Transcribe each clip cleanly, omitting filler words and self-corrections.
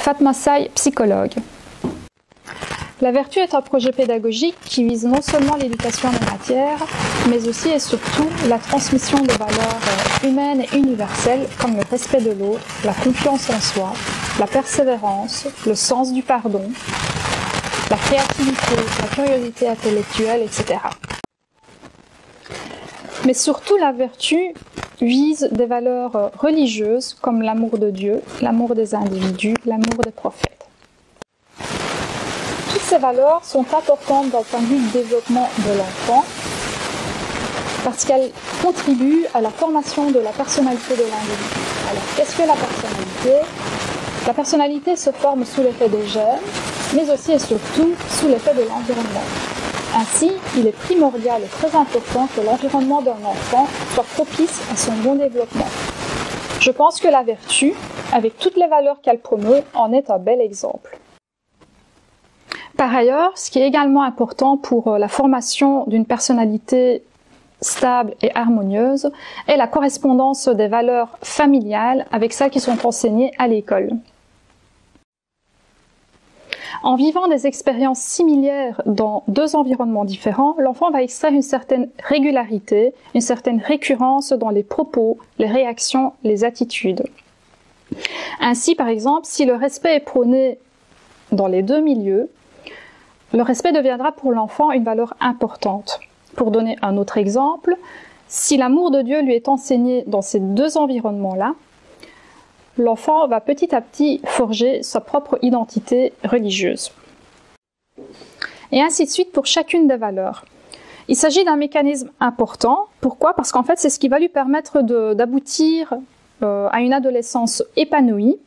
Fatma Say, psychologue. La vertu est un projet pédagogique qui vise non seulement l'éducation des matières, mais aussi et surtout la transmission de valeurs humaines et universelles comme le respect de l'autre, la confiance en soi, la persévérance, le sens du pardon, la créativité, la curiosité intellectuelle, etc. Mais surtout, la vertu vise des valeurs religieuses comme l'amour de Dieu, l'amour des individus, l'amour des prophètes. Toutes ces valeurs sont importantes d'un point de vue du développement de l'enfant parce qu'elles contribuent à la formation de la personnalité de l'individu. Alors, qu'est-ce que la personnalité ? La personnalité se forme sous l'effet des gènes, mais aussi et surtout sous l'effet de l'environnement. Ainsi, il est primordial et très important que l'environnement d'un enfant soit propice à son bon développement. Je pense que la vertu, avec toutes les valeurs qu'elle promeut, en est un bel exemple. Par ailleurs, ce qui est également important pour la formation d'une personnalité stable et harmonieuse est la correspondance des valeurs familiales avec celles qui sont enseignées à l'école. En vivant des expériences similaires dans deux environnements différents, l'enfant va extraire une certaine régularité, une certaine récurrence dans les propos, les réactions, les attitudes. Ainsi, par exemple, si le respect est prôné dans les deux milieux, le respect deviendra pour l'enfant une valeur importante. Pour donner un autre exemple, si l'amour de Dieu lui est enseigné dans ces deux environnements-là, l'enfant va petit à petit forger sa propre identité religieuse. Et ainsi de suite pour chacune des valeurs. Il s'agit d'un mécanisme important. Pourquoi ? Parce qu'en fait, c'est ce qui va lui permettre d'aboutir à une adolescence épanouie.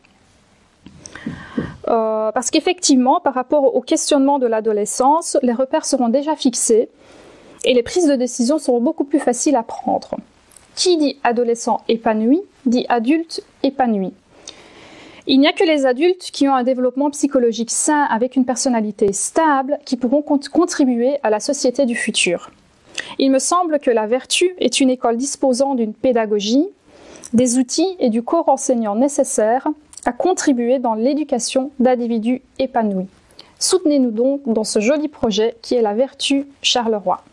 Parce qu'effectivement, par rapport au questionnement de l'adolescence, les repères seront déjà fixés et les prises de décision seront beaucoup plus faciles à prendre. Qui dit adolescent épanoui, dit adulte épanoui. Il n'y a que les adultes qui ont un développement psychologique sain avec une personnalité stable qui pourront contribuer à la société du futur. Il me semble que la vertu est une école disposant d'une pédagogie, des outils et du corps enseignant nécessaires à contribuer dans l'éducation d'individus épanouis. Soutenez-nous donc dans ce joli projet qui est la vertu Charleroi.